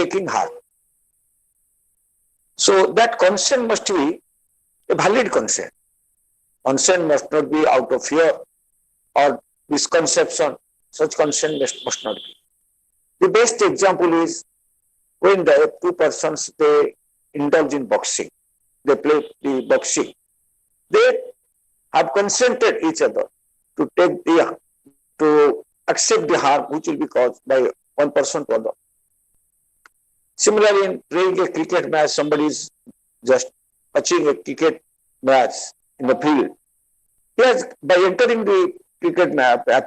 taking harm. So that consent must be a valid consent. Consent must not be out of fear or misconception. Such consent must not be. The best example is when the two persons, they indulge in boxing, they play the boxing, they have consented each other to accept the harm which will be caused by one person to another. Similarly, in playing a cricket match, somebody is just watching a cricket match in the field. He has, by entering the cricket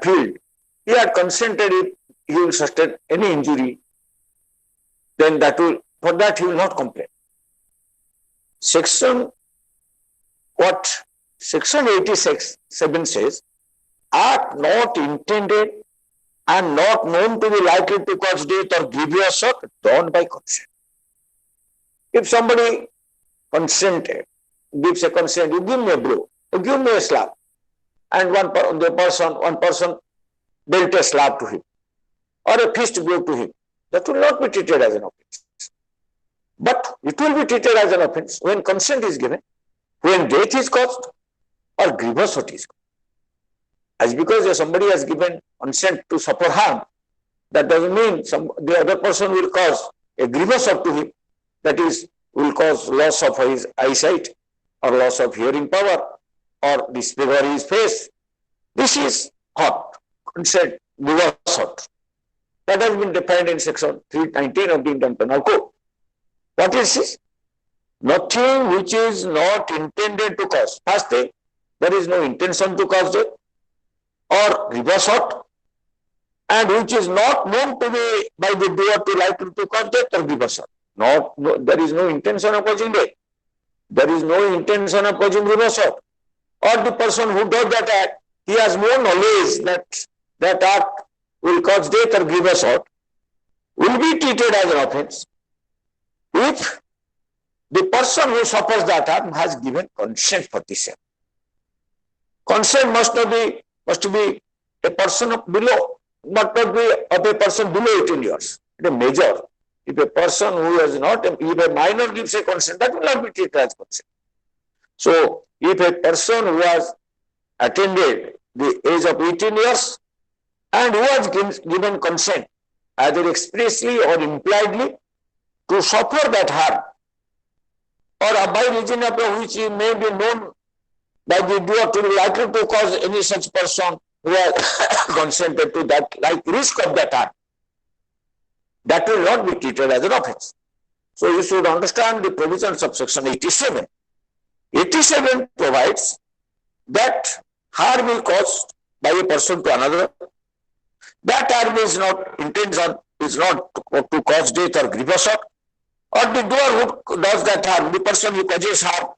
field, he had consented if he will sustain any injury, then for that he will not complain. Section 86 says, act not intended and not known to be likely to cause death or grievous hurt done by consent. If somebody consented, gives a consent, you give me a blow, you give me a slap, and one person dealt a slap to him or a fist blow to him, that will not be treated as an offense. But it will be treated as an offense when consent is given, when death is caused or grievous hurt is caused. As because somebody has given consent to suffer harm, that doesn't mean the other person will cause a grievous hurt to him, that is, will cause loss of his eyesight or loss of hearing power or disfigure his face. This is hurt, consent, grievous hurt. That has been defined in section 319 of the Indian Penal Code. What is this? Nothing which is not intended to cause. First thing, there is no intention to cause death or grievous hurt, and which is not known to be by the doer to likely to cause death or grievous hurt. There is no intention of causing death. There is no intention of causing grievous hurt. Or the person who does that act, he has more knowledge that that act will cause death or grievous hurt, will be treated as an offense if the person who suffers that harm has given consent for the same. Consent must be a person below, must not be of a person below 18 years. It is a major. If a person who has not, if a minor gives a consent, that will not be treated as consent. So, if a person who has attained the age of 18 years and who has given consent, either expressly or impliedly, to suffer that harm, or by reason of which he may be known by the doer to be likely to cause any such person who has consented to that, like risk of that harm, that will not be treated as an offense. So you should understand the provisions of section 87. 87 provides that harm is caused by a person to another. That harm is not intention, is not to cause death or grievous hurt, or the doer who does that harm, the person who causes harm,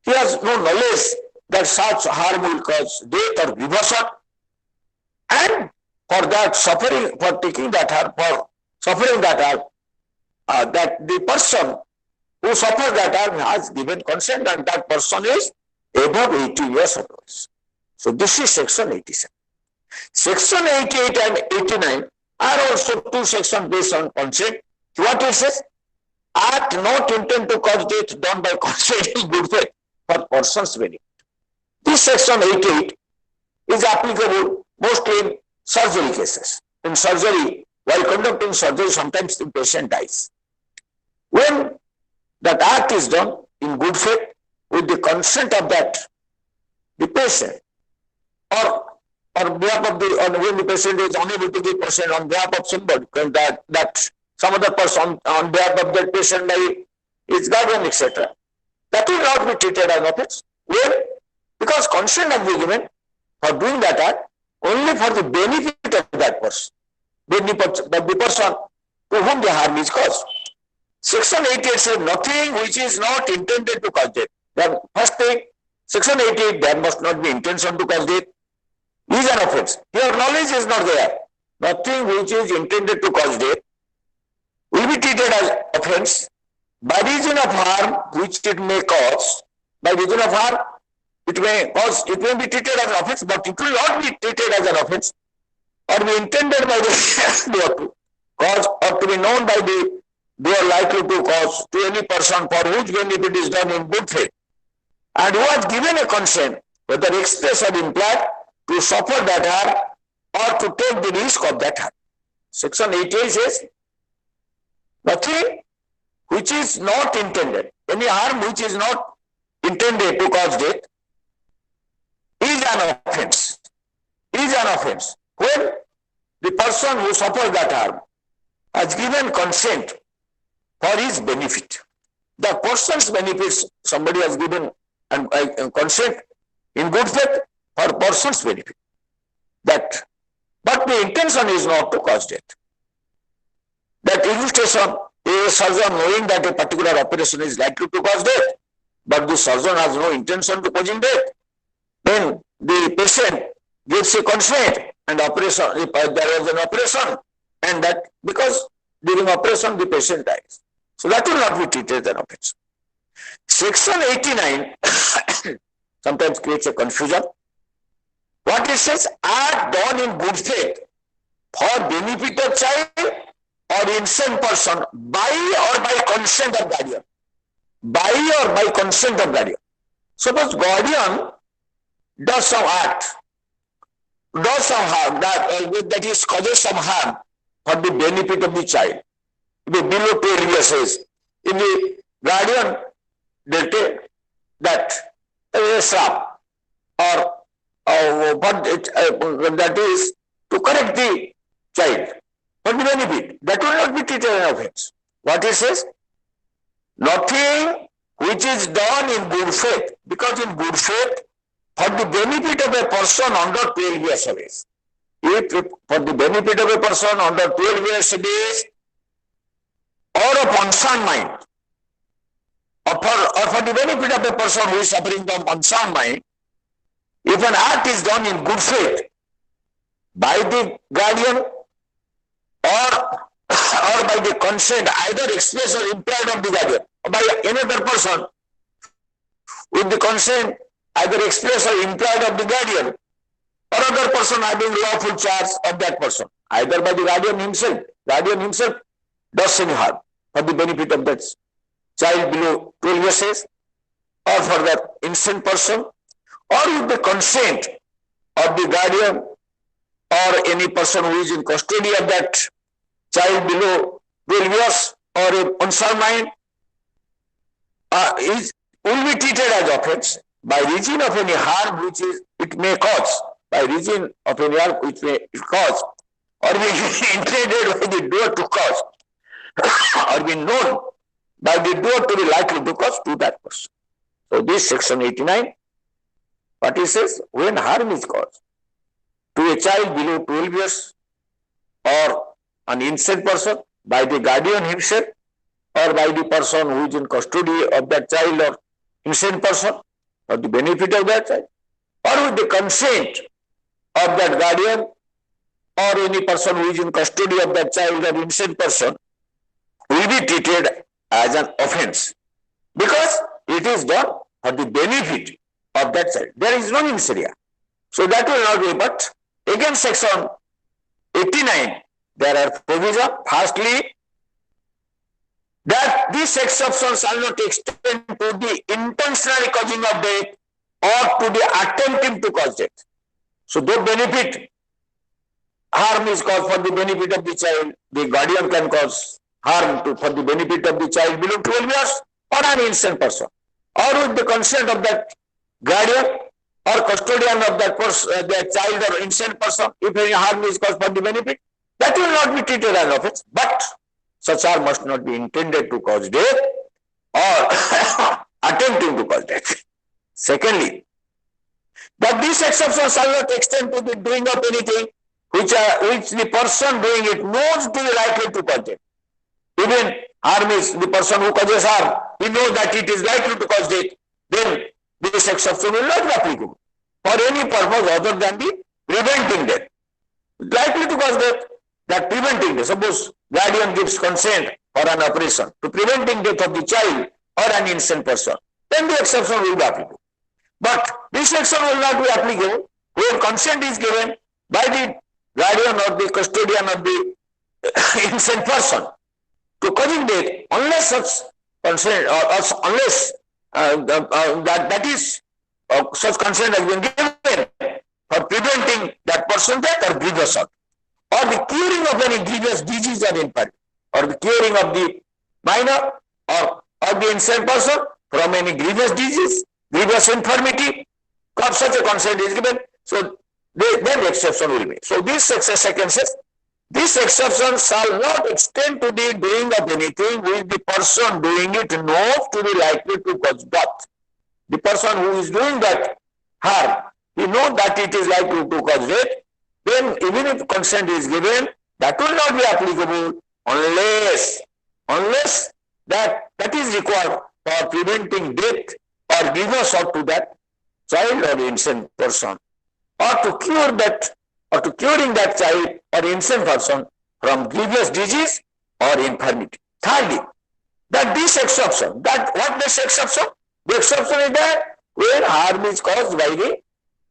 he has no knowledge that such harm will cause death or grievous hurt, and for that suffering, for taking that harm, for suffering that harm, that the person who suffers that harm has given consent, and that person is above 80 years of age. So this is section 87. Section 88 and 89 are also two sections based on consent. What it says? Act not intend to cause death done by consent in good faith for person's benefit. This section 88 is applicable mostly in surgery cases. In surgery, while conducting surgery, sometimes the patient dies. When that act is done in good faith with the consent of the patient, or on behalf of when the patient is unable to give consent on behalf of somebody, that some other person on behalf of that patient by his guardian, etc., that will not be treated as offense. Well, because consent has been given for doing that act only for the benefit of that person, the person to whom the harm is caused. Section 88 says nothing which is not intended to cause death. The first thing, section 88, there must not be intention to cause death, is an offense. Your knowledge is not there. Nothing which is intended to cause death will be treated as offense by reason of harm which it may cause. By reason of harm, it may be treated as an offense, but it will not be treated as an offense, or be intended by the doer to cause, or to be known by the they are likely to cause to any person for whose benefit is done in good faith, and who has given a consent, whether express or implied, to suffer that harm or to take the risk of that harm. Section 88 says, nothing which is not intended, any harm which is not intended to cause death, is an offense. Is an offense. When the person who suffers that harm has given consent for his benefit. The person's benefits, somebody has given consent in good faith for person's benefit. That, but the intention is not to cause death. That illustration, a surgeon knowing that a particular operation is likely to cause death, but the surgeon has no intention to causing death. Then the patient gives a consent and operation, if there was an operation, and that because during operation the patient dies. So that will not be treated as an offense. Section 89 sometimes creates a confusion. What it says, act done in good faith for benefit of child or innocent person by or by consent of guardian. By or by consent of guardian. Suppose guardian does some act, does some harm, that is causes some harm for the benefit of the child. If below 12 years is, if the guardian they take that a slap or that is to correct the child for the benefit, that will not be treated as an offense. What it says? Nothing which is done in good faith, because in good faith, for the benefit of a person under 12 years of age. If for the benefit of a person under 12 years of age, or of unsound mind, or for the benefit of a person who is suffering from unsound mind, if an act is done in good faith by the guardian or by the consent, either express or implied of the guardian, or by another person, with the consent either express or implied of the guardian, or other person having lawful charge of that person, either by the guardian himself does any harm for the benefit of that child below 12 years age, or for that innocent person, or with the consent of the guardian or any person who is in custody of that child below 12 years or a unsound mind, will be treated as offense by reason of any harm which it may cause, by reason of any harm which may cause, or be intended by the doer to cause, or be known by the doer to be likely to cause to that person. So this section 89, what it says, when harm is caused to a child below 12 years or an innocent person by the guardian himself, or by the person who is in custody of that child or innocent person, for the benefit of that child, or with the consent of that guardian or any person who is in custody of that child or innocent person, will be treated as an offense, because it is done for the benefit of that child. There is no injury. So that will not be, but again section 89, there are provisions. Firstly, that this exception shall not extend to the intentionally causing of death or to the attempting to cause death. So the benefit, harm is caused for the benefit of the child, the guardian can cause harm for the benefit of the child below 12 years or an innocent person, or with the consent of that guardian or custodian of that person, that child or innocent person, if any harm is caused for the benefit, that will not be treated as an offense, but such harm must not be intended to cause death or attempting to cause death. Secondly, that this exception shall not extend to the doing of anything which the person doing it knows to be likely to cause death. Even harm is the person who causes harm, he knows that it is likely to cause death, then this exception will not be applicable for any purpose other than the preventing death. Likely to cause death, that preventing death. Suppose guardian gives consent for an operation to preventing death of the child or an innocent person, then the exception will be applicable. But this exception will not be applicable when consent is given by the guardian or the custodian of the innocent person to causing death unless such consent or unless such consent has been given for preventing that person's death or grievous hurt, or the curing of any grievous disease or infirmity, or the curing of the minor or the insane person from any grievous disease, grievous infirmity, such a consent is given. So then the exception will be. So this second says, this exception shall not extend to the doing of anything which the person doing it knows to be likely to cause death. The person who is doing that harm, he knows that it is likely to cause death, then even if consent is given, that will not be applicable unless that is required for preventing death or grievous hurt to that child or insane person, or to cure that, or to curing that child or insane person from grievous disease or infirmity. Thirdly, that this exception, what this exception? The exception is that when harm is caused by the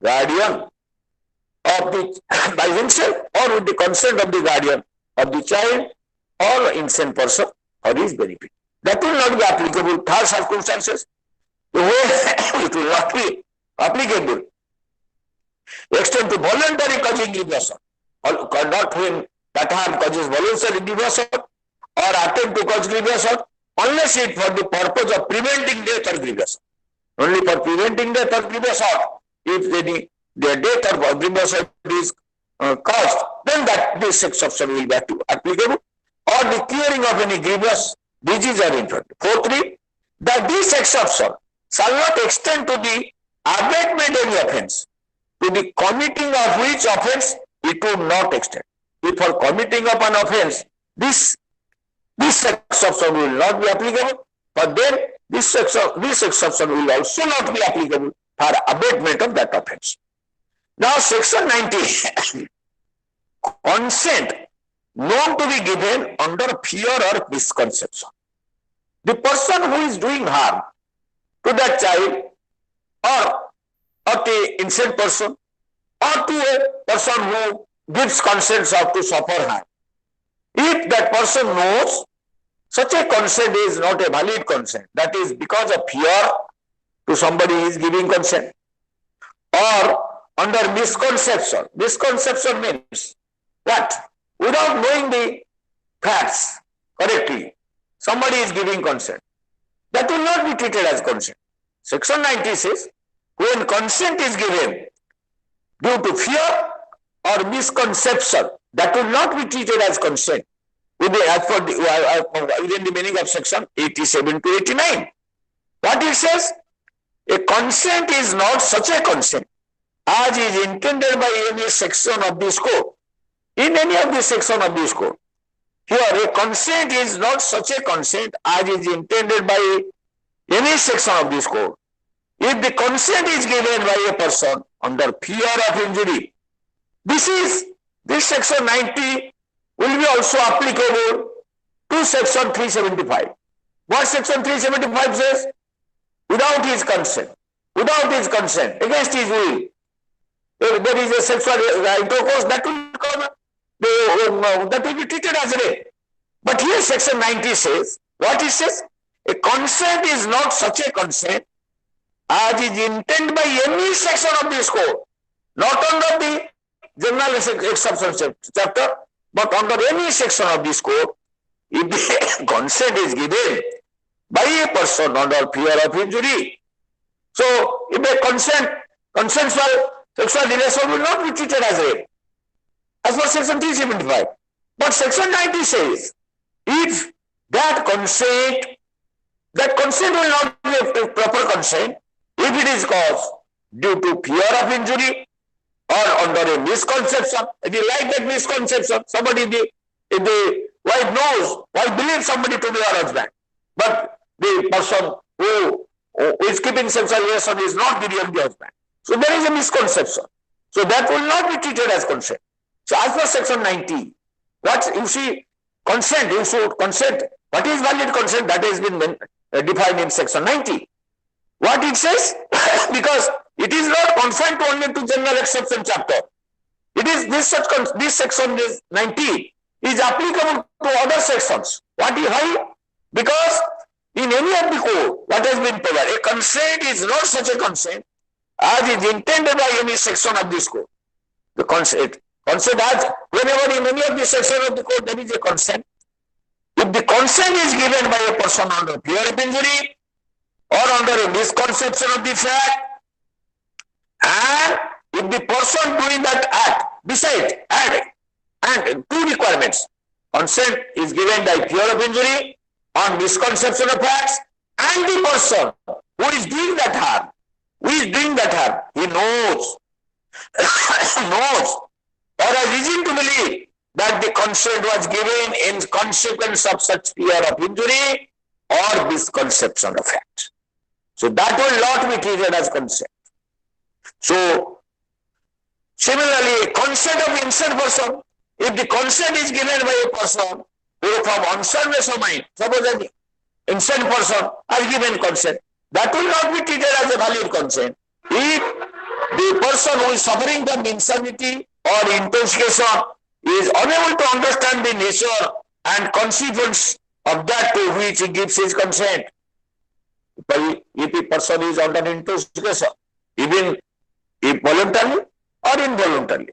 guardian of by himself or with the consent of the guardian of the child or insane person for his benefit. That will not be applicable. Third circumstances, the way it will not be applicable. Extend to voluntary causing grievous hurt, not when that harm causes voluntary grievous hurt or attempt to cause grievous hurt, unless it for the purpose of preventing death or grievous hurt. Only for preventing death or grievous hurt, if the death or grievous hurt is caused, then that this exception will be applicable, or the curing of any grievous disease or infirmity. Fourthly, that this exception shall not extend to the abatement of any offence, to the committing of which offence it will not extend. If for committing of an offence, this exception will not be applicable, but then this exception will also not be applicable for abatement of that offence. Now, section 90, consent known to be given under fear or misconception. The person who is doing harm to that child or the insane person or to a person who gives consent to suffer harm, if that person knows such a consent is not a valid consent, that is because of fear to somebody is giving consent, or under misconception. Misconception means that without knowing the facts correctly, somebody is giving consent. That will not be treated as consent. Section 90 says, when consent is given due to fear or misconception, that will not be treated as consent within the meaning of section 87 to 89. What it says? A consent is not such a consent as is intended by any section of this code. In any of the section of this code, here a consent is not such a consent as is intended by any section of this code. If the consent is given by a person under fear of injury, this section 90 will be also applicable to section 375. What section 375 says? Without his consent, against his will, there is a sexual intercourse, that will be treated as rape. But here section 90 says, what it says? A consent is not such a consent as is intended by any section of this code, not under the general exception chapter, but under any section of this code. If the consent is given by a person under fear of injury, so if a consensual sexual relation will not be treated as rape, as per section 375. But section 90 says, if that consent will not be a proper consent, if it is caused due to fear of injury or under a misconception. If you like that misconception, somebody, if the wife believes somebody to be her husband, but the person who is keeping sexual relation is not the real husband. So there is a misconception. So that will not be treated as consent. So as per section 90, consent, you should consent. What is valid consent? That has been defined in section 90. What it says? Because it is not confined only to general exception chapter. It is this section is 90 is applicable to other sections. Why? Because in any of the code, what has been provided, a consent is not such a consent as is intended by any section of this code. The consent as whenever in any of the section of the code there is a consent. If the consent is given by a person under fear of injury or under a misconception of the fact, and if the person doing that act, besides and two requirements, consent is given by fear of injury or misconception of facts, and the person who is doing that harm, he knows or has reason to believe that the consent was given in consequence of such fear of injury or misconception of fact. So that will not be treated as consent. So similarly, consent of innocent person, if the consent is given by a person who from unsoundness of mind, suppose an innocent person has given consent, that will not be treated as a valid consent. If the person who is suffering from insanity or intoxication is unable to understand the nature and consequence of that to which he gives his consent. But if a person is under intoxication, even if voluntarily or involuntarily,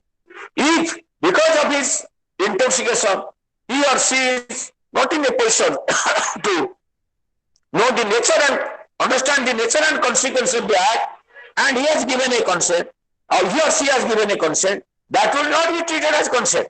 if because of his intoxication he or she is not in a position to know the nature and understand the nature and consequence of the act, and he has given a consent, or he or she has given a consent, that will not be treated as consent.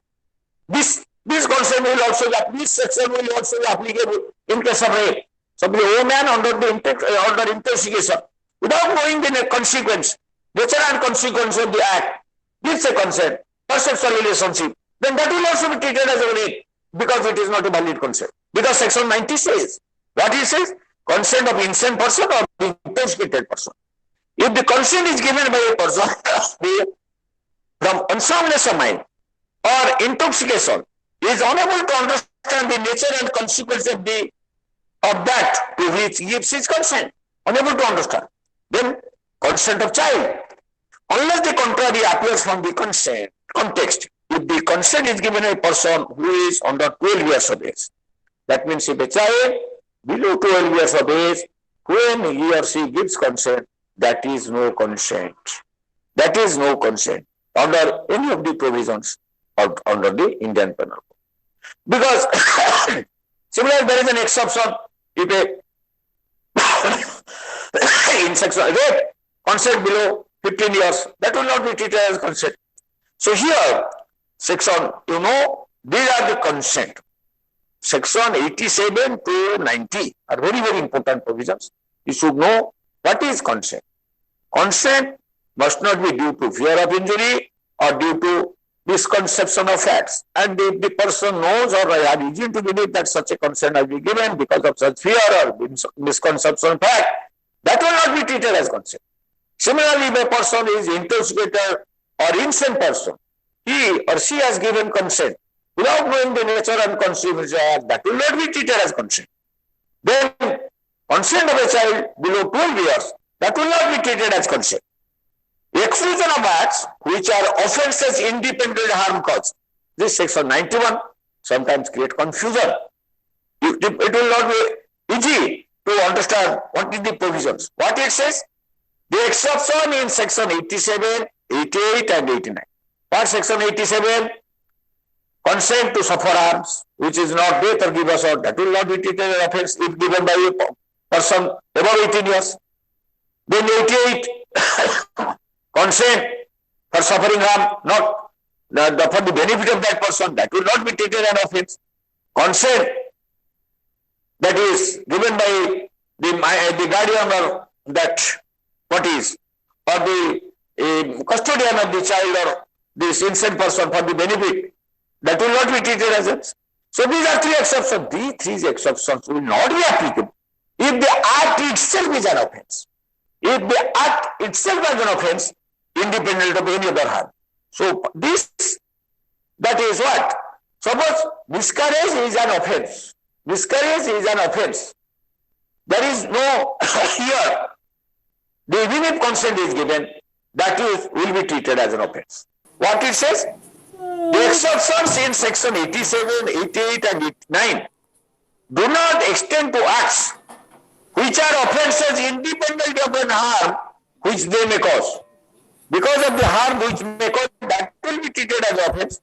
This consent will also, this section will also be applicable in case of rape. So the woman under intoxication, without knowing the consequence, nature and consequence of the act, gives a consent for sexual relationship, then that will also be treated as a rape because it is not a valid consent. Because section 90 says, what it says? Consent of innocent person or the intoxicated person. If the consent is given by a person from unsoundness of mind or intoxication, he is unable to understand the nature and consequence of that to which he gives his consent, unable to understand, then consent of child, unless the contrary appears from the consent context. If the consent is given a person who is under 12 years of age, that means if a child below 12 years of age, when he or she gives consent, that is no consent. That is no consent under any of the provisions of, under the Indian Penal Code. Because similarly, there is an exception if a in section rape, consent below 15 years, that will not be treated as consent. So here, section, these are the consent. Section 87 to 90 are very, very important provisions. You should know what is consent. Consent must not be due to fear of injury or due to misconception of facts. And if the person knows or has reason to believe that such a consent has been given because of such fear or misconception of fact, that will not be treated as consent. Similarly, if a person is intoxicated or innocent person, he or she has given consent without knowing the nature and consequences, that will not be treated as consent. Then, consent of a child below 12 years, that will not be treated as consent. Exclusion of acts which are offences independent harm cause. This section 91 sometimes create confusion. It will not be easy to understand what is the provisions. What it says? The exception in section 87, 88 and 89. What section 87? Consent to suffer harms, which is not death or grievous hurt, that will not be treated as offence if given by a person above 18 years. Then 88, consent for suffering harm, not for the benefit of that person, that will not be treated as offence. Consent that is given by the guardian or that what is, or the custodian of the child or this innocent person for the benefit, that will not be treated as offence. So these are three exceptions. These three exceptions will not be applicable if the act itself is an offence. If the act itself is an offence, independent of any other harm. So that is what? Suppose miscarriage is an offence. Miscarriage is an offence. There is no here. Even if consent is given, that will be treated as an offence. What it says? The exceptions in section 87, 88 and 89, do not extend to acts which are offences independent of an harm which they may cause. Because of the harm which may cause, that will be treated as offence,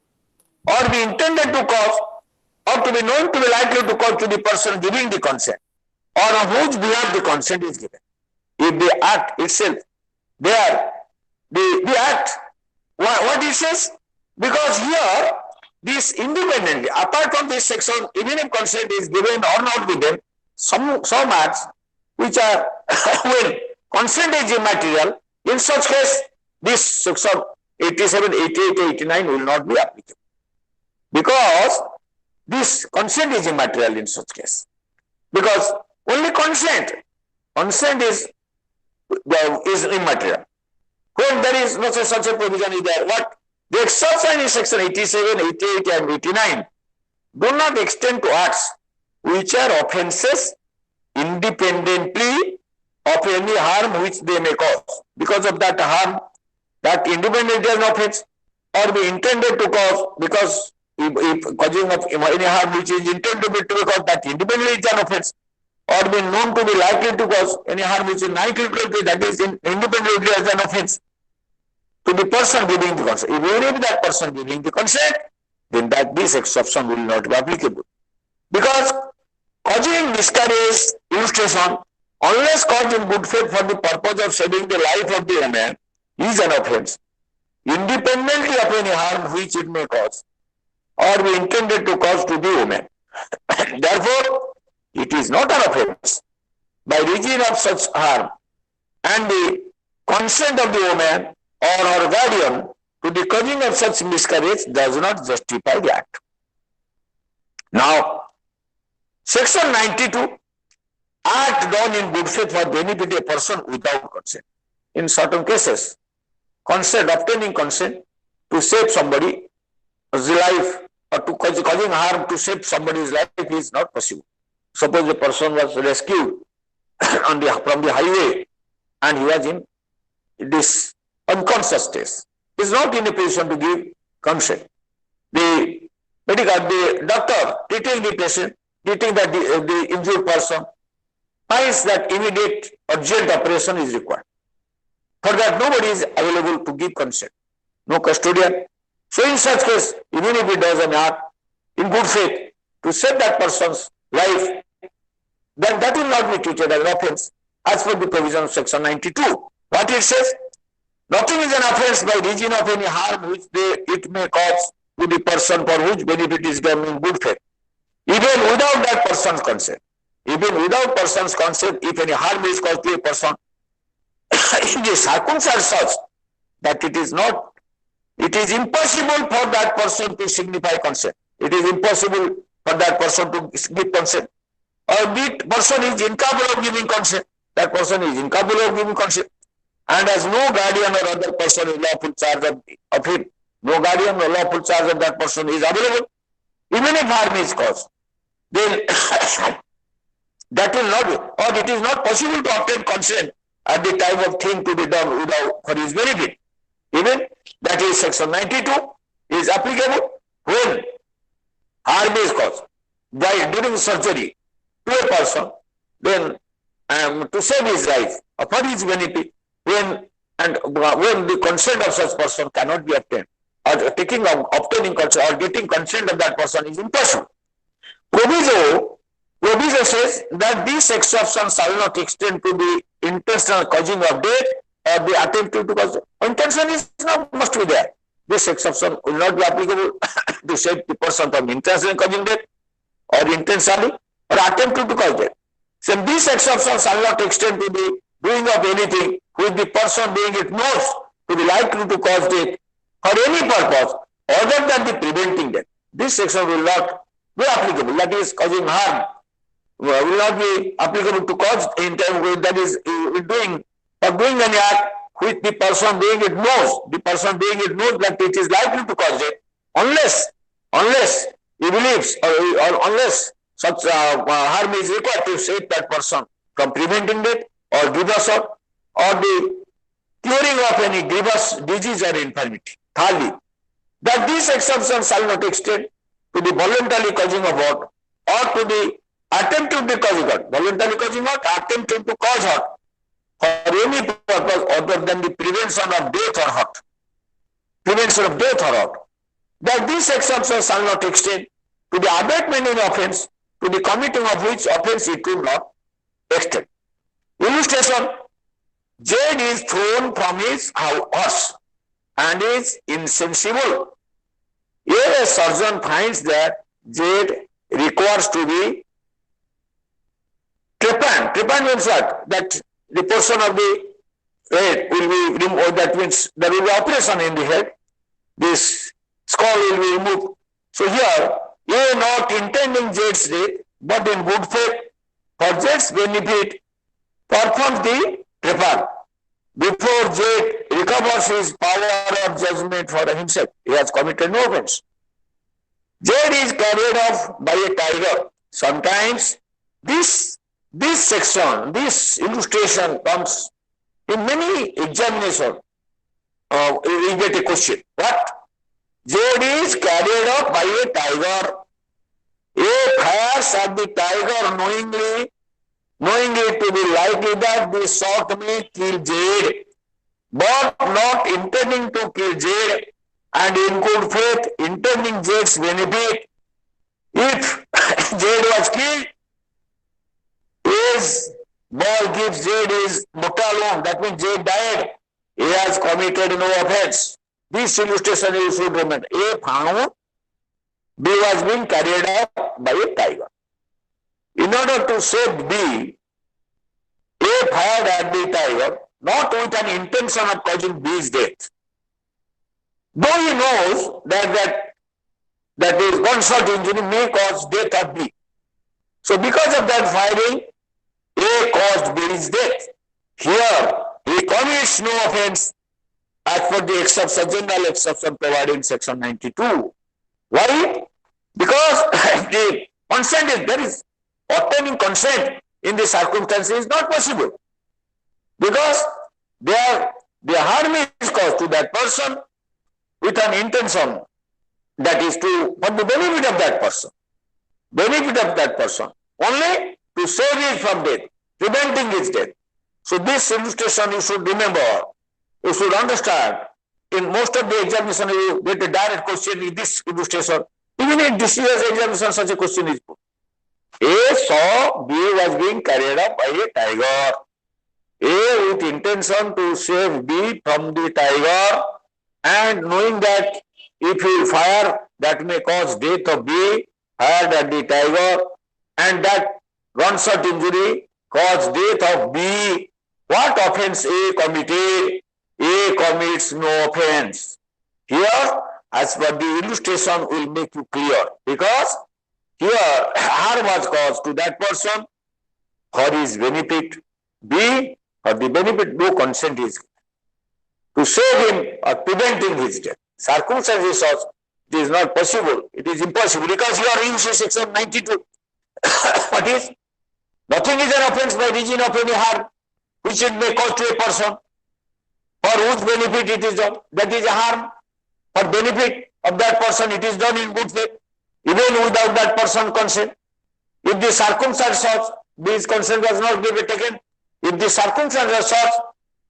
or be intended to cause, or to be known to be likely to cause to the person giving the consent, or on whose behalf the consent is given. If the act itself, there, the act, what it says? Because here, this independently, apart from this section, even if consent is given or not given, some acts which are, when consent is immaterial, in such case, this section 87, 88, 89 will not be applicable. Because this consent is immaterial in such case. Because only consent is immaterial. When there is no such a provision is there, what? The exception in section 87, 88 and 89 do not extend to acts which are offences independently of any harm which they may cause. Because of that harm, that independent is an offence, or be intended to cause, because if causing of any harm which is intended to be caused, that independently is an offence, or be known to be likely to cause any harm which is likely to be, that is independently as an offence to the person giving the consent. Even if that person giving the consent, then that this exception will not be applicable. Because causing miscarriage, illustration, unless caused in good faith for the purpose of saving the life of the woman, is an offence, independently of any harm which it may cause, or be intended to cause to the woman. Therefore, it is not an offence by reason of such harm, and the consent of the woman or her guardian to the causing of such miscarriage does not justify the act. Now, section 92, act done in good faith for benefit a person without consent. In certain cases, obtaining consent to save somebody's life, or to causing harm to save somebody's life is not possible. Suppose a person was rescued from the highway and he was in this unconscious state. He is not in a position to give consent. The doctor treating the patient, treating the injured person, finds that immediate urgent operation is required. For that, nobody is available to give consent. No custodian. So in such case, even if he does an act in good faith to save that person's life, then that will not be treated as an offence as per the provision of section 92. What it says? Nothing is an offence by reason of any harm which it may cause to the person for which benefit is done in good faith, even without that person's consent. Even without person's consent, if any harm is caused to a person, in the circumstances such that it is impossible for that person to signify consent. It is impossible for that person to give consent. Or the person is incapable of giving consent. That person is incapable of giving consent, and has no guardian or other person in lawful charge of him. No guardian or lawful charge of that person is available. Even if harm is caused, then that will not be, or it is not possible to obtain consent at the time of thing to be done without for his benefit. Even that is section 92 is applicable when harm is caused by during surgery to a person, then to save his life or for his benefit, when the consent of such person cannot be obtained, or obtaining consent or getting consent of that person is impossible. Proviso says that this exception shall not extend to the intentional causing of death or the attempt to cause. Intention is not must be there. This exception will not be applicable to save the person from intentionally causing death or intentionally or attempt to cause death. So this exception shall not extend to the doing of anything which the person doing it knows to be likely to cause death for any purpose other than the preventing death. This section will not be applicable. That is, causing harm will not be applicable to cause in terms of that is doing an act which the person doing it knows. The person doing it knows that it is likely to cause death, unless he believes or unless such harm is required to save that person from preventing death or grievous or the curing of any grievous disease or infirmity. Thirdly, that this exception shall not extend to the voluntarily causing of what or to the attempting to cause hurt, voluntarily causing hurt, attempting to cause hurt for any purpose other than the prevention of death or hurt. Prevention of death or hurt. That these exceptions shall not extend to the abatement in offence, to the committing of which offence it will not extend. Illustration: Z is thrown from his horse and is insensible. Here a surgeon finds that Z requires to be trepanned. Trepanned means what? That the portion of the head will be removed. That means there will be operation in the head. This skull will be removed. So here, A not intending Z's death, but in good faith, for Z's benefit, performs the trepan. Before Z recovers his power of judgment for himself, he has committed no offense. Z is carried off by a tiger. Sometimes this section, this illustration comes in many examinations. You get a question. What? Z is carried off by a tiger. A fires at the tiger knowing it to be likely that the shot may kill Z, but not intending to kill Z, and in good faith intending Z's benefit. If Z was killed, his ball gives Z his mortal wound. That means Z died. He has committed no offense. This illustration you should remember. A found B was being carried out by a tiger. In order to save B, A fired at the tiger, not with an intention of causing B's death. Though he knows that his gunshot injury may cause death of B. So because of that firing, A caused B's death. Here, he commits no offense as per the exception, general exception provided in section 92. Why? Because the consent is, there is obtaining consent in the circumstances is not possible. Because the harm is caused to that person with an intention, that is for the benefit of that person. Benefit of that person. Only to save him from death, preventing his death. So this illustration you should remember, you should understand. In most of the examination you get a direct question in this illustration. Even in DCS examination such a question is put. A saw B was being carried up by a tiger. A with intention to save B from the tiger, and knowing that if he fire that may cause death of B, fired at the tiger, and that gunshot injury caused death of B, what offense A committed? A commits no offense. Here, as per the illustration, will make you clear, because here harm was caused to that person for his benefit. B, for the benefit, no consent is to save him or preventing his death. Circumstances such, it is not possible. It is impossible, because you are in section 92. What is? Nothing is an offense by reason of any harm which it may cause to a person, for whose benefit it is done. That is a harm. For benefit of that person, it is done in good faith, even without that person's consent. If the circumstances such, this consent was not given taken. If the circumstances are such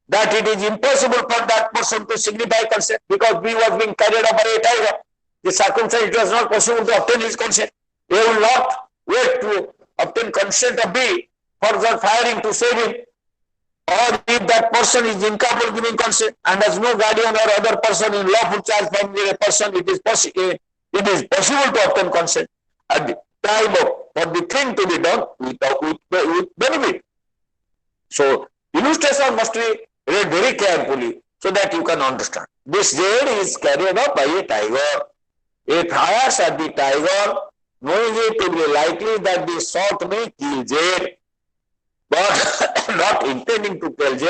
that it is impossible for that person to signify consent, because B was being carried over a tiger, the circumstance it was not possible to obtain his consent. He will not wait to obtain consent of B for the firing to save him. Or if that person is incapable of giving consent and has no guardian or other person in lawful charge from a person, it is possible to obtain consent at the time for the thing to be done with benefit. So illustration must be read very carefully so that you can understand. This Z is carried out by a tiger. It fires at the tiger, knowing it to be likely that the shot may kill Z, but not intending to kill Z,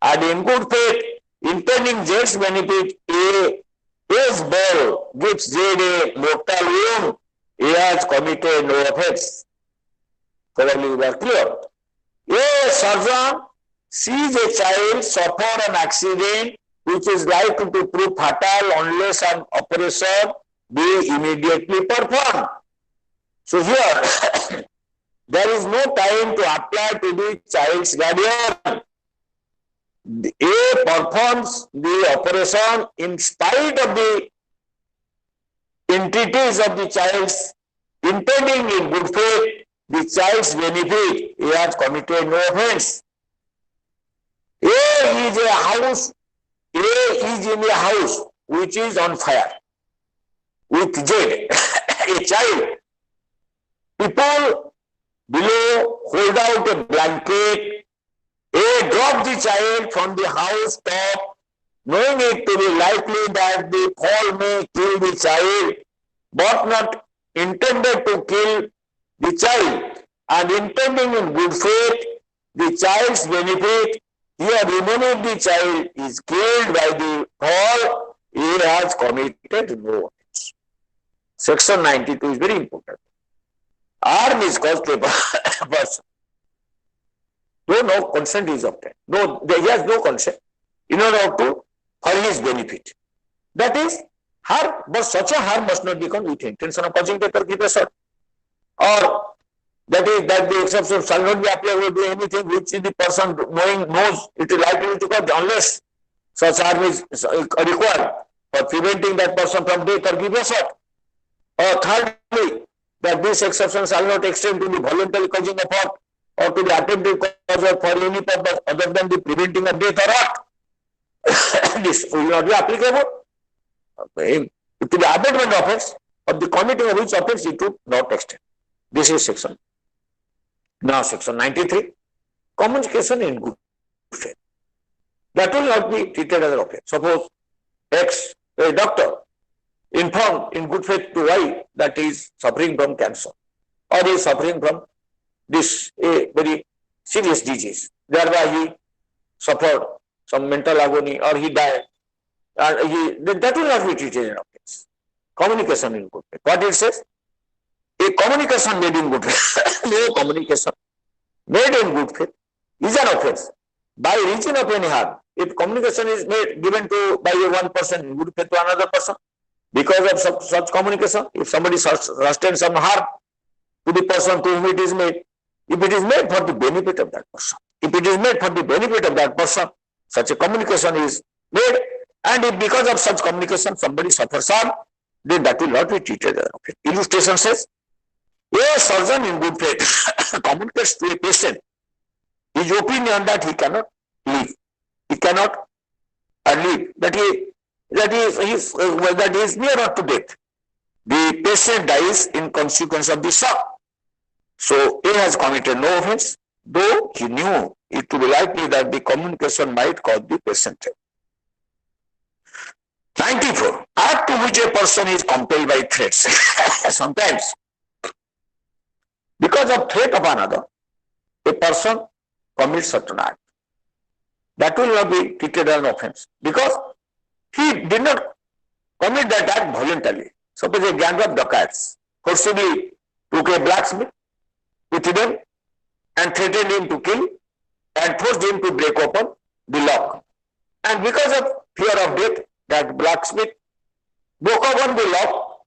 and in good faith, intending Z's benefit, his ball gives Z a mortal wound. He has committed no offense. Probably we are clear. A surgeon sees a child suffer an accident which is likely to prove fatal unless an operation be immediately performed. So here, there is no time to apply to the child's guardian. A performs the operation in spite of the entities of the child's, intending in good faith the child's benefit. He has committed no offense. A is a house. A is in a house which is on fire with Z, a child. People below hold out a blanket. A drop the child from the house top, knowing it to be likely that the fall may kill the child, but not intended to kill the child, and intending in good faith the child's benefit. Here, even if the child is killed by the fall, he has committed no offense. Section 92 is very important. Harm is caused to a person, though no consent is obtained. No, he has no consent in order to for his benefit. That is harm, but such a harm must not become with intention of causing death or grievous hurt. Or that is that the exception shall not be applicable to anything which the person knows it is likely to cause, unless such harm is required for preventing that person from death or grievous hurt. Or thirdly, that this exception shall not extend to the voluntary causing of hurt or to the attempted cause of for any purpose other than the preventing of death or hurt. This will not be applicable to the abatement offense of the committing of which offense it would not extend. This is section. Now section 93, communication in good faith. That will not be treated as an offense. Suppose X, a doctor, informed in good faith to Y that he is suffering from cancer or is suffering from this a very serious disease. Thereby he suffered some mental agony or he died. And that will not be treated as an offense. Communication in good faith. What it says? A communication made in good faith, no communication made in good faith is an offense by reason of any harm. If communication is made given to by one person in good faith to another person, because of such communication, if somebody sustains some harm to the person to whom it is made, if it is made for the benefit of that person, if it is made for the benefit of that person, such a communication is made, and if because of such communication somebody suffers harm, then that will not be treated as an offense. Illustration says, a surgeon in good faith communicates to a patient his opinion that he cannot live. He cannot live. That he is nearer to death. The patient dies in consequence of the shock. So he has committed no offense, though he knew it to be likely that the communication might cause the patient death. 94. Act to which a person is compelled by threats. Sometimes, because of threat of another, a person commits certain act. That will not be treated as an offense because he did not commit that act voluntarily. Suppose a gang of dacoits forcibly took a blacksmith with them and threatened him to kill and forced him to break open the lock. And because of fear of death, that blacksmith broke open the lock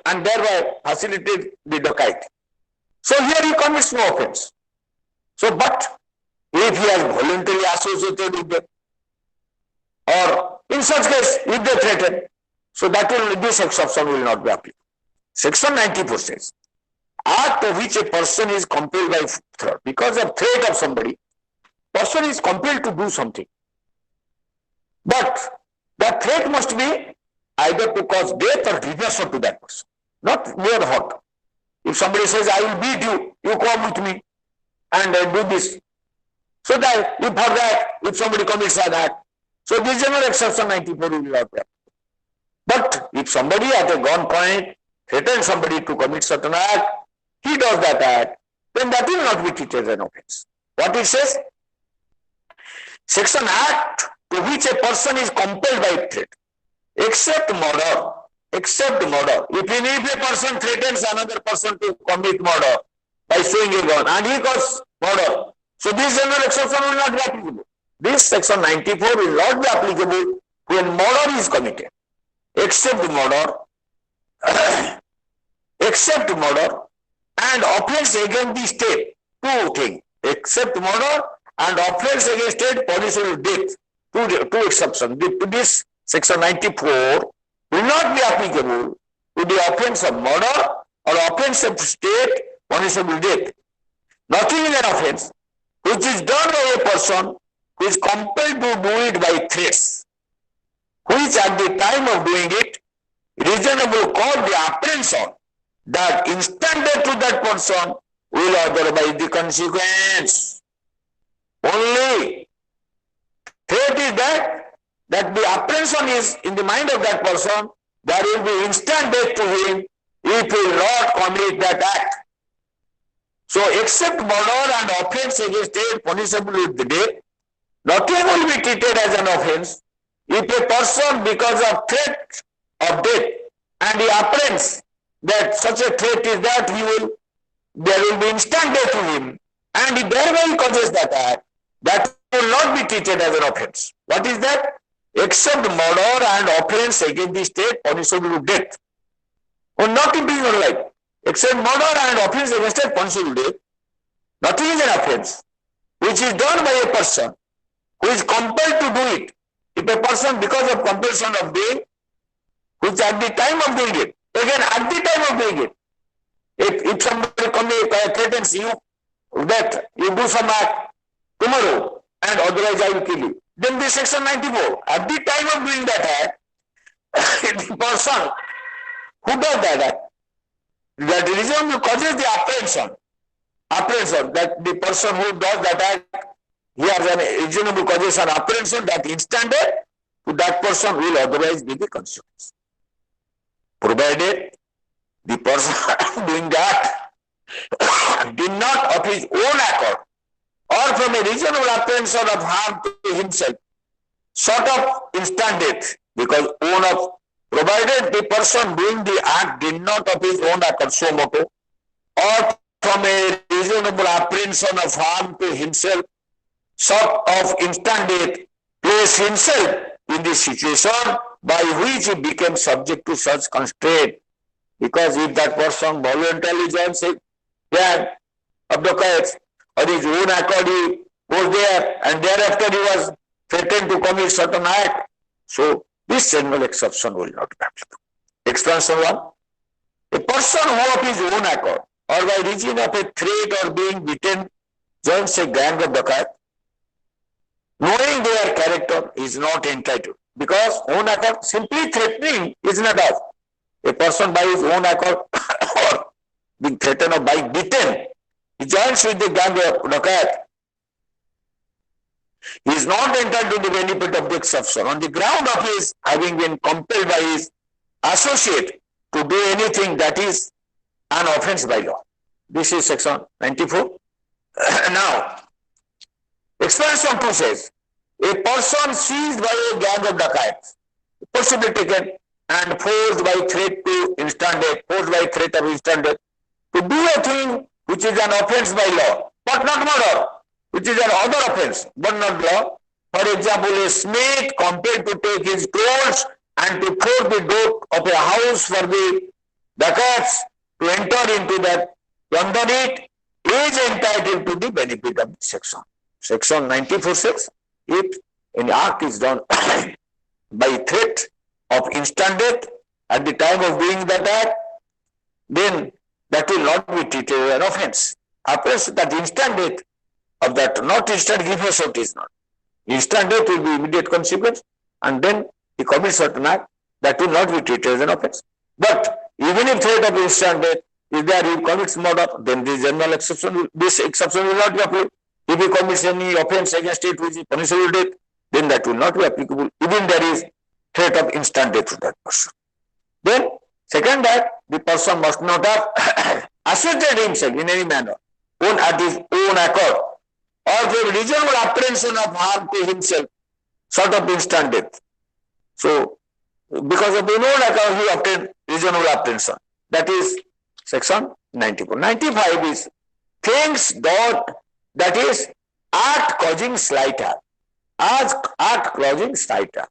and thereby facilitated the dacoit. So here he commits no offense. So, but if he has voluntarily associated with them, or in such case, if they threaten, so that will, this exception will not be applicable. Section 94 says, act of which a person is compelled by threat. Because of threat of somebody, person is compelled to do something. But that threat must be either to cause death or grievous hurt to that person, not mere hurt. If somebody says, I will beat you, you come with me and do this. So that if for that, if somebody commits an act, so this general exception 94 will not be. But if somebody at a gunpoint threatens somebody to commit certain act, he does that act, then that will not be treated as an offense. What it says? Section act to which a person is compelled by threat, except murder. Except murder. If a person threatens another person to commit murder by showing a gun and he causes murder, so this general exception will not be applicable. This section 94 will not be applicable when murder is committed. Except murder, except murder, and offense against the state. Two things, except murder and offense against state punishable with death. Two exceptions. This section 94 will not be applicable to the offense of murder or offense of state punishable with death. Nothing is an offense which is done by a person who is compelled to do it by threats, which at the time of doing it, reasonable cause the apprehension that instanted to that person will otherwise the consequence. Only threat is that the apprehension is in the mind of that person, there will be instant death to him if he will not commit that act. So except murder and offense against state punishable with the death, nothing will be treated as an offense if a person, because of threat of death, and he apprehends that such a threat is that there will be instant death to him, and he thereby causes that act, that will not be treated as an offense. What is that? Except murder and offense against the state punishable with death, or not in prison life. Except murder and offense against state punishable with death, nothing is an offense which is done by a person who is compelled to do it. If a person, because of compulsion of doing, which at the time of doing it, again at the time of doing it, if somebody threatens you that you do some act tomorrow and otherwise I will kill you, then this section 94, at the time of doing that act, the person who does that act, that reason causes the apprehension that the person who does that act, he has a reasonable causes an apprehension that instant death to that person will otherwise be the consequence. Provided the person doing that did not of his own accord or from a reasonable apprehension of harm to himself, sort of instant death, because provided the person doing the act did not of his own accord, suo motu, or from a reasonable apprehension of harm to himself, sort of instant death, place himself in the situation by which he became subject to such constraint. Because if that person voluntarily joins a gang of dacoits, or his own accord he was there, and thereafter he was threatened to commit certain act, so this general exception will not be applicable. Expansion 1. A person who of his own accord or by reason of a threat or being beaten joins a gang of dacoits, knowing their character, is not entitled. Because own accord, simply threatening is not enough. A person by his own accord or being threatened or by beaten, he joins with the gang of dacoits, he is not entitled to the benefit of the exception on the ground of his having been compelled by his associate to do anything that is an offense by law. This is section 94. Now, expansion 2 says, a person seized by a gang of dacoits, possibly taken and forced by threat to instant death, forced by threat of instant death, to do a thing which is an offense by law, but not murder, which is an other offense, but not law. For example, a smith compelled to take his clothes and to force the door of a house for the dacoits to enter into that, under it, is entitled to the benefit of this section. Section 94 says, if any act is done by threat of instant death at the time of doing that act, then that will not be treated as an offense. After that instant death of that, not instant grievous it is not. Instant death will be immediate consequence, and then he commits certain act, that will not be treated as an offense. But even if threat of instant death is there, he commits murder, then this general exception, this exception will not be applicable. If he commits any offense against it which is punishable with death, then that will not be applicable, even there is threat of instant death to that person. Then, second, that the person must not have asserted himself in any manner, at his own accord, or through reasonable apprehension of harm to himself, sort of instant death. So, because of his own accord, he obtained reasonable apprehension. That is section 94. 95 is things that is act causing slight harm. Act causing slight harm.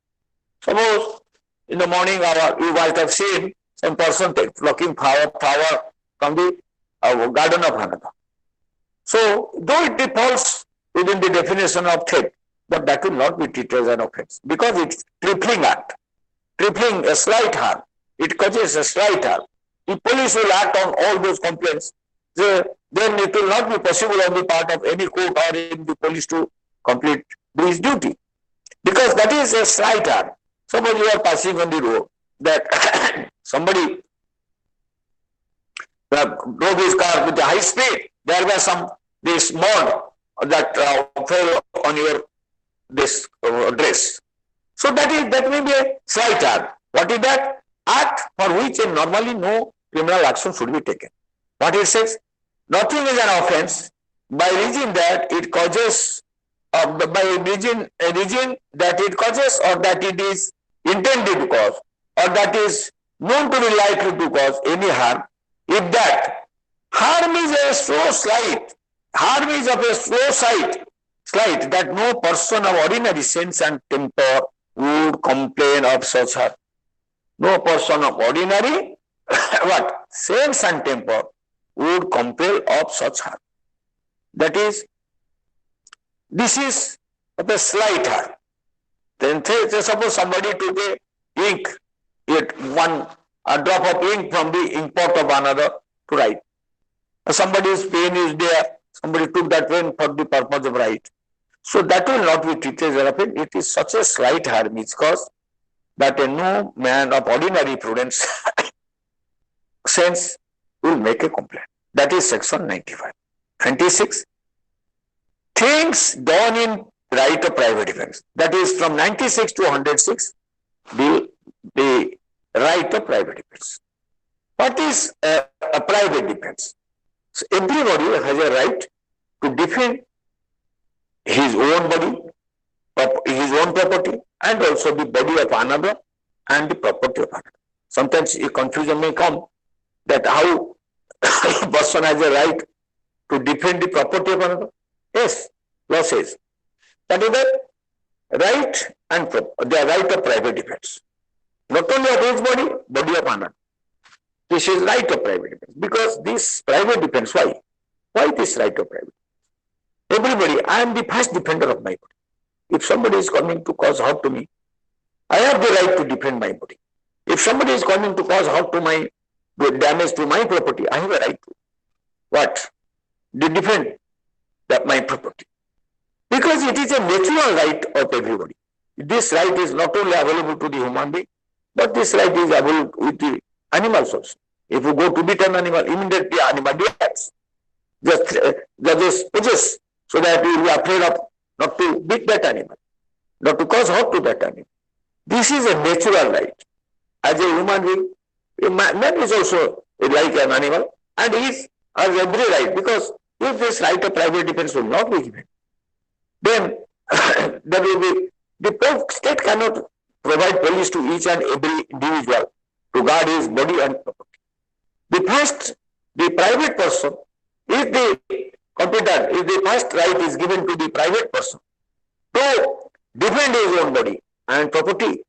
Suppose in the morning hour, you might have seen some person plucking flower from the garden of another. So, though it falls within the definition of theft, but that will not be treated as an offense because it's trifling act, trifling a slight harm. It causes a slight harm. If police will act on all those complaints, then it will not be possible on the part of any court or in the police to complete his duty. Because that is a slight harm. Suppose you are passing on the road, that somebody drove his car with a high speed, there was this mud that fell on your dress. So that may be a slight harm. What is that? Act for which normally no criminal action should be taken. What it says? Nothing is an offense by reason that it causes, by reason that it causes or that it is intended to cause or that is known to be likely to cause any harm, if that harm is a so slight, harm is of a so slight that no person of ordinary sense and temper would complain of such harm. No person of ordinary sense and temper would complain of such harm. That is, this is of a slight harm. Then suppose somebody took a drop of ink from the ink pot of another to write. Somebody's pen is there, somebody took that pen for the purpose of write. So that will not be treated as an offense. It is such a slight harm is caused that no man of ordinary prudence sense will make a complaint. That is section 95. 96. Things done in right of private defense. That is from 96 to 106, the right of private defense. What is a private defense? So everybody has a right to defend his own body, his own property, and also the body of another and the property of another. Sometimes a confusion may come that how a person has a right to defend the property of another. Yes, law says that is the right and the right of private defense. Not only of his body, body of another. This is right of private defense. Because this private defense, why? Why this right of private defense? Everybody, I am the first defender of my body. If somebody is coming to cause harm to me, I have the right to defend my body. If somebody is coming to cause harm to my damage to my property, I have a right to what? To defend my property. Because it is a natural right of everybody. This right is not only available to the human being, but this right is available with the animals also. If you go to beat an animal, immediately animal reacts. Just possess, so that you will be afraid of not to beat that animal, not to cause harm to that animal. This is a natural right. As a human being, man is also like an animal, and he has every right, because if this right of private defense will not be given, then there will be, the state cannot provide police to each and every individual to guard his body and property. The private person, if the first right is given to the private person to defend his own body and property,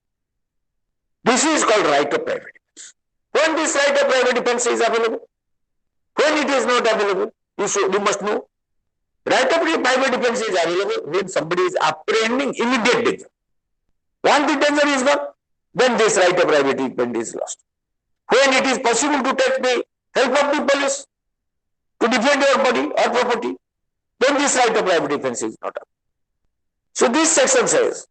this is called right of private defense. When this right of private defense is available, when it is not available, you must know. Right of private defense is available when somebody is apprehending immediate danger. Once the danger is gone, then this right of private defense is lost. When it is possible to take the help of the police to defend your body or property, then this right of private defense is not available. So this section says,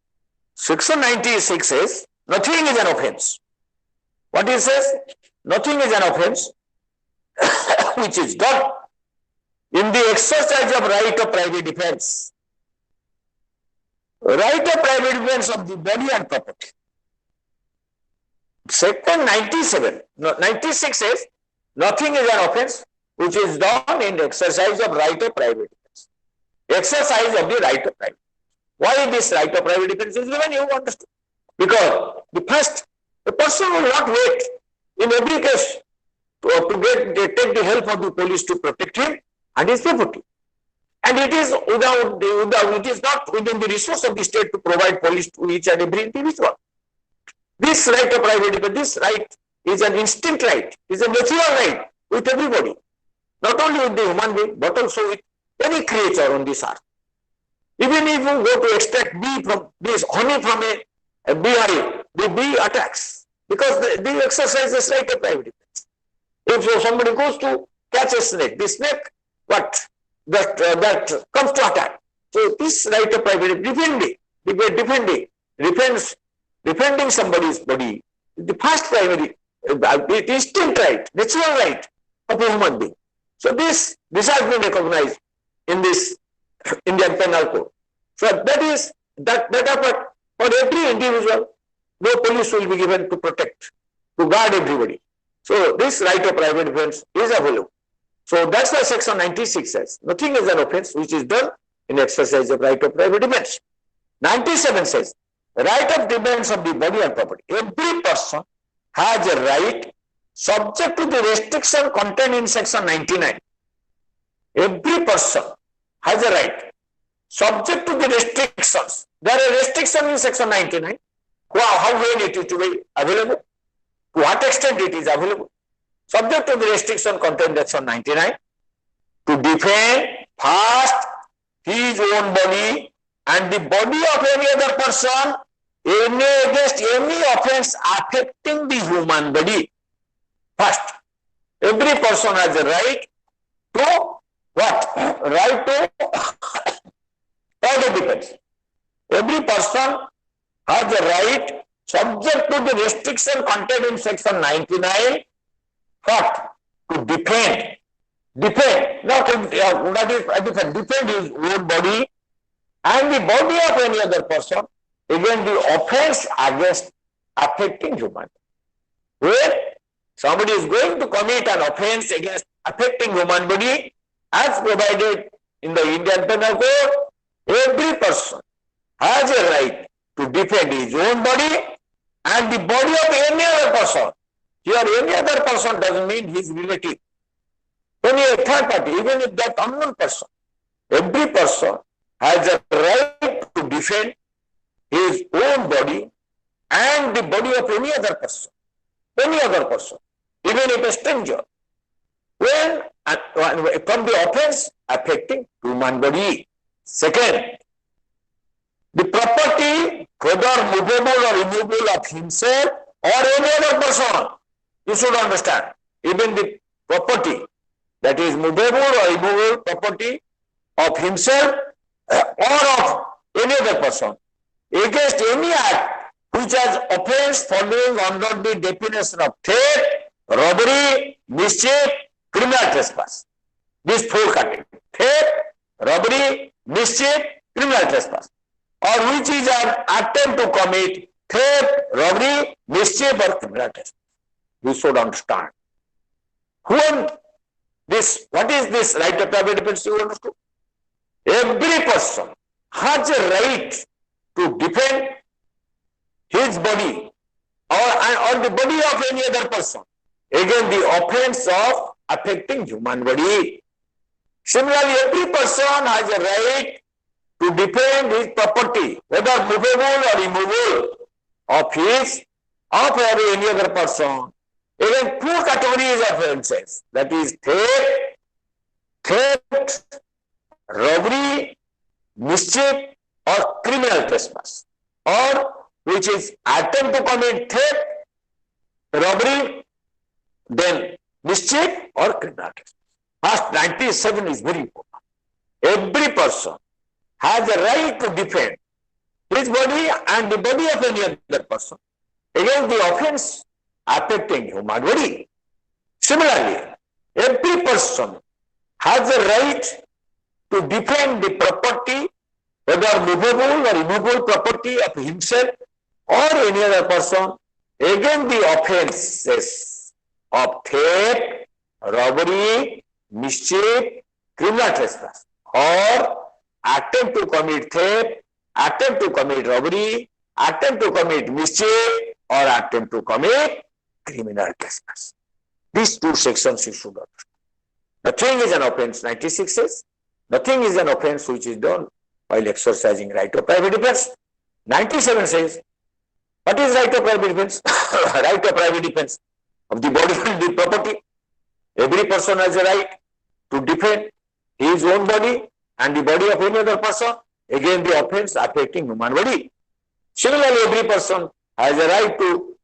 section 96 says, nothing is an offense. What it says? Nothing is an offense which is done in the exercise of right of private defense. Right of private defense of the body and property. Section 96 says, nothing is an offense which is done in the exercise of right of private defense. Exercise of the right of private defense. Why this right of private defense is given, you understand? Because the person will not wait in every case to take the help of the police to protect him and his property. And it is it is not within the resource of the state to provide police to each and every individual. This right of private defense, this right is an instinct right, is a natural right with everybody. not only with the human being, but also with any creature on this earth. Even if you go to extract honey from a beehive, the bee attacks because the exercise is right of private defense. If somebody goes to catch a snake, the snake, that comes to attack. So this right of private defending somebody's body, the first primary, instinct right, natural right of a human being. So this has been recognized in this Indian Penal Code. So that effort for every individual, no police will be given to protect, to guard everybody. So this right of private defense is available. So that's why section 96 says, nothing is an offense which is done in exercise of right of private defense. 97 says, right of defense of the body and property. Every person has a right subject to the restriction contained in section 99. Every person has a right subject to the restrictions. There are restrictions in section 99. How when it is to be available, to what extent it is available. Subject to the restriction contained in section 99, to defend first his own body and the body of any other person against any offense affecting the human body. First, every person has a right to what? Right to private defense. Every person has a right subject to the restriction contained in section 99. What? To defend. Not defend his own body and the body of any other person against the offense against affecting human. When somebody is going to commit an offense against affecting human body, as provided in the Indian Penal Code, every person has a right to defend his own body and the body of any other person. Here, any other person doesn't mean his relative. Only a third party, even if that unknown person. Every person has a right to defend his own body and the body of any other person. Any other person, even if a stranger. When from the offense affecting human body. Second, the property, whether movable or immovable of himself or any other person, you should understand, even the property that is movable or immovable property of himself or of any other person against any act which has offense following under the definition of theft, robbery, mischief, criminal trespass. These four categories: theft, robbery, mischief, criminal trespass, or which is an attempt to commit theft, robbery, mischief, or criminal trespass. We should understand. What is this right of private defense? You understood? Every person has a right to defend his body or the body of any other person against the offense of affecting human body. Similarly, every person has a right to defend his property, whether movable or immovable, of his or any other person. Again, two categories of offenses, that is theft, robbery, mischief, or criminal trespass, or which is attempt to commit theft, robbery, then mischief or criminal trespass. First 97 is very important. Every person has a right to defend his body and the body of any other person against the offense affecting human body. Similarly, every person has a right to defend the property, whether movable or immovable property of himself or any other person against the offenses of theft, robbery, mischief, criminal trespass, or attempt to commit theft, attempt to commit robbery, attempt to commit mischief, or attempt to commit criminal trespass. These two sections you should understand. Nothing is an offense, 96 says. Nothing is an offense which is done while exercising right of private defense. 97 says, what is right of private defense? Right of private defense of the body and the property. Every person has a right to defend his own body and the body of any other person against the offense affecting human body. Similarly, every person has a right to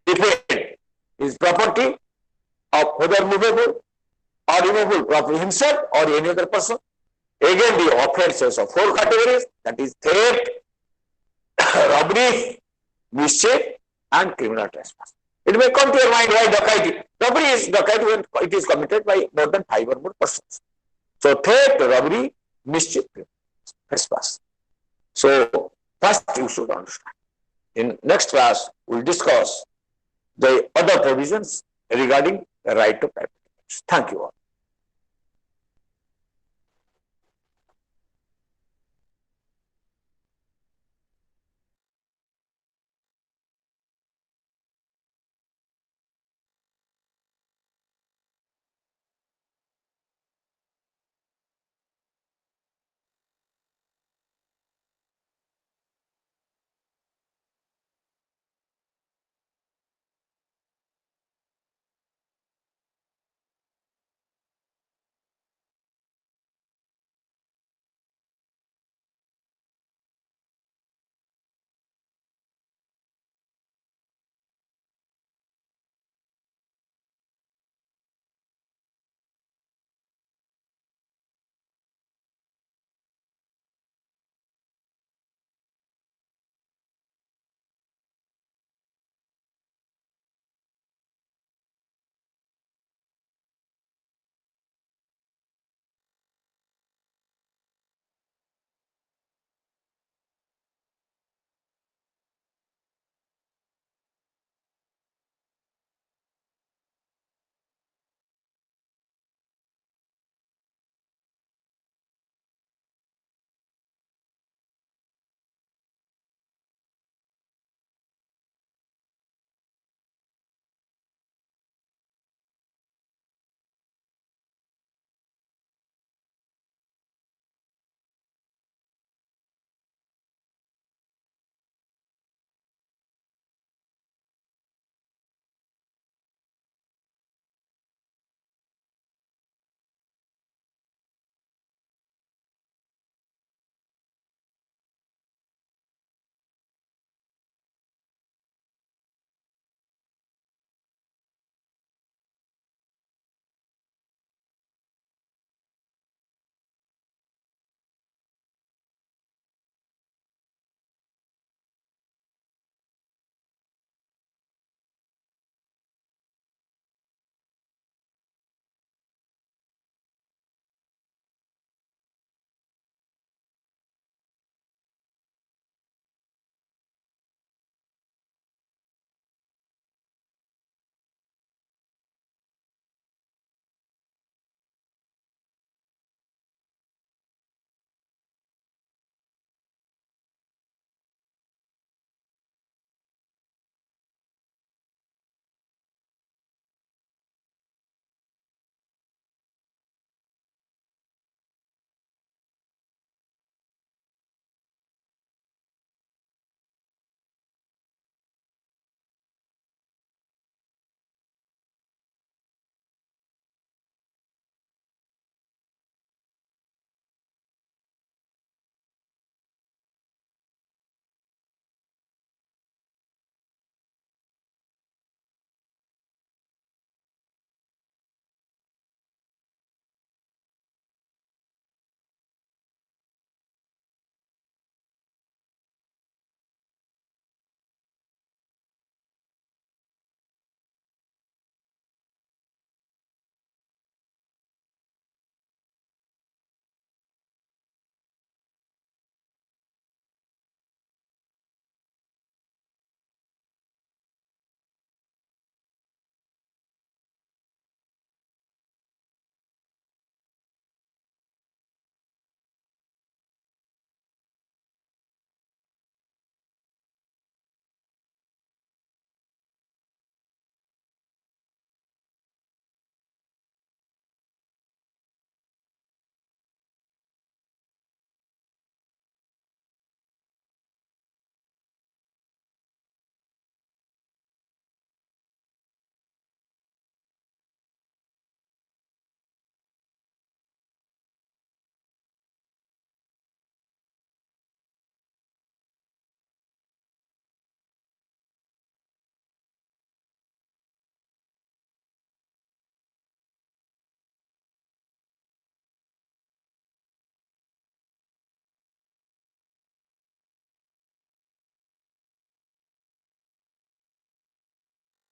defend his property of whether movable or immovable of himself or any other person against the offenses of four categories, that is theft, robbery, mischief, and criminal trespass. It may come to your mind why dacoity. Robbery is dacoity when it is committed by more than 5 or more persons. So theft, robbery, mischief, trespass. So first you should understand. In next class, we will discuss the other provisions regarding the right to private. Thank you all.